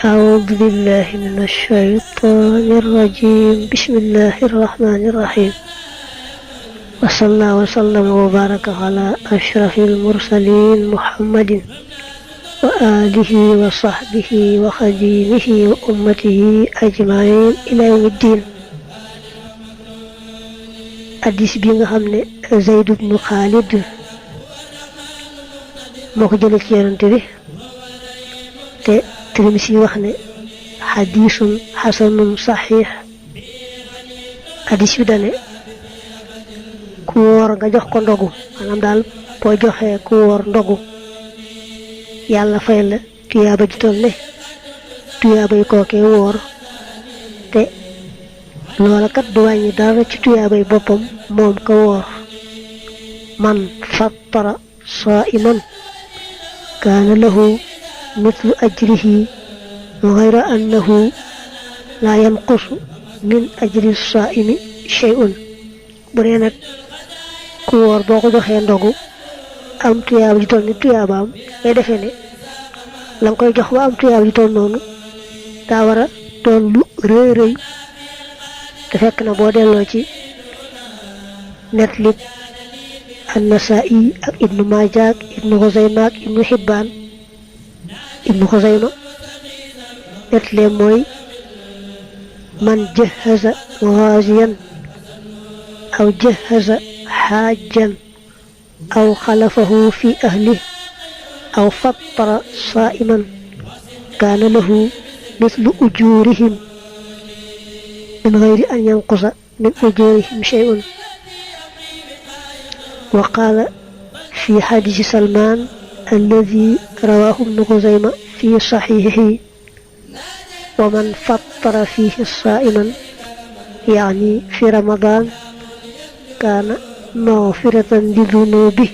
أعوذ بالله من الشيطان الرجيم بسم الله الرحمن الرحيم وصلى وسلم وبارك على أشرف المرسلين محمد وآله وصحبه وخديمه وأمته أجمعين إلى يوم الدين. حديث بيغا خامني زيد بن خالد moko jële ci yonante bi te Tirmisi wax ne xadiisun xasanun saxiix. xadiis bi dane ku woor nga jox ko ndogu, maanaam daal boo joxee ku woor ndogu yàlla fay la tuyaaba ji toll ne tuyaaba yi kookee woor, te loola kat du wàññi dara ci tuyaaba yi boppam moom ka woor. man fattara saa'iman kaana lahu mithlu ajrihi ghayra annahu laa yanqusu min ajri saa'imi shay'un. bu dee nag ku woor boo ko joxee ndogu am tuyaaba ji toll ni tuyaabaam, ngay defee ne la nga koy jox ba am tuyaaba ji toll noonu daa war a doon lu rëy rëy, te fekk na boo delloo ci nettali An-Nasaa'i ak Ibnu Maaja ak Ibnu Xuzayma ak Ibnu Hibbaan. Ibnu Xuzayma nettali mooy man jahaza gaaziyan aw jahaza xaajan aw xalafahu fi ahlihi aw fattara saa'iman kaana lahu mithlu ujuurihim min gayri an yanqusa min ujuurihim shay'un. وقال في حديث سلمان الذي رواه ابن خزيمة في صحيحه ومن فطر فيه صائما يعني في رمضان كان مغفرة لذنوبه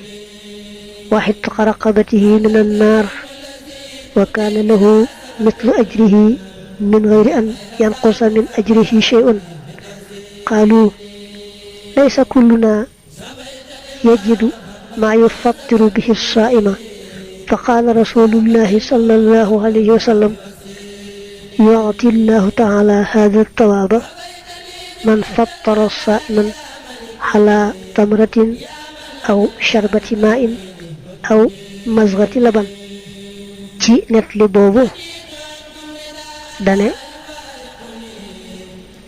وحتق رقبته من النار وكان له مثل أجره من غير أن ينقص من أجره شيء. قالوا ليس كلنا يجد ما يفطر به الصائم، فقال رسول الله صلى الله عليه وسلم يعطي الله تعالى هذا الثواب من فطر صائما على تمرة أو شربة ماء أو مزغة لبن. ci nettali boobu dane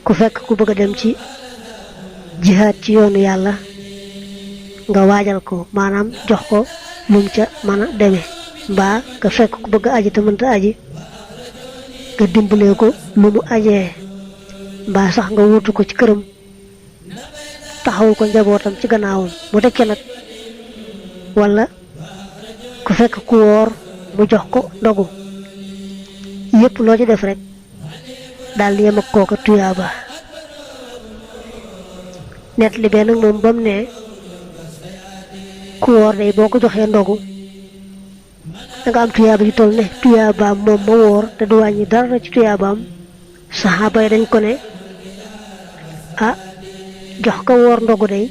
ku fekk ku bëgg a dem ci jihaad ci yoonu yàlla nga waajal ko, maanaam jox ko lum ca mën a demee, mbaa nga fekk ku bëgg aji te mënta aji nga dimbalee ko lu mu ajee, mbaa sax nga wutu ko ci këram taxawul ko njabootam ci gannaawam mu tekkee nag, wala ku fekk ku woor mu jox ko ndogu. yépp loo ci def rek daal di yem ak kooka tuyaaba. net li benn moom bam ne ku woor day boo ko joxee ndogu danga am tuyaaba ji toll ne tuyaabaam moom ma woor te du wàññi dara ci tuyaabaam. saxaaba yi dañ ko ne ah jox ko woor ndogu day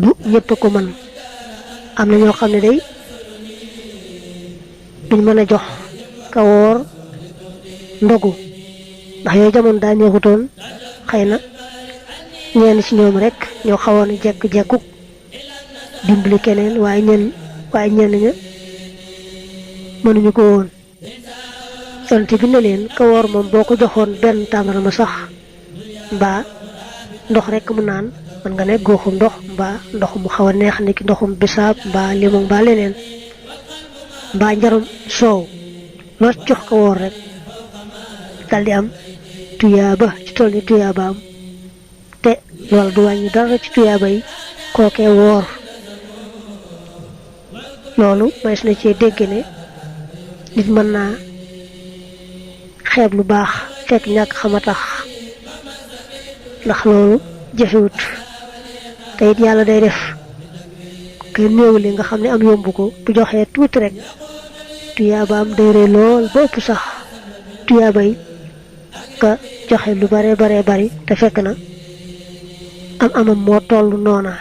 du ñëpp ko mën, am na ñoo xam ne day duñ mën a jox ka woor ndogu ndax yooyu jamono daa neexutoon, xëy na ñenn ci ñoom rek ñoo xawoon a jekku dimbali keneen, waaye ñenn ña mënuñu ko woon. yonent bi ne leen ka woor moom boo ko joxoon benn tàndarma sax mbaa ndox rek mu naan, mën nga ne góoxum ndox mbaa ndox mu xaw a neex ni ki ndoxum bisaab mbaa limon mbaa leneen mbaa njarum soow, loo jox ko woor rek daldi am tuyaaba ci toll ni tuyaabaam, te loolu du wàññi dara ci tuyaaba yi kookee woor. loolu mays na cee dégg ne nit mën naa xeeb lu baax fekk ñàkk xam a tax, ndax loolu jafewut, te it yàlla day def kay néewle nga xam ne am yomb ko bu joxee tuuti rek tuyaabaam day rëy lool ba ëpp sax tuyaaba yi ka joxe lu bare bari te fekk na am amam moo toll noona.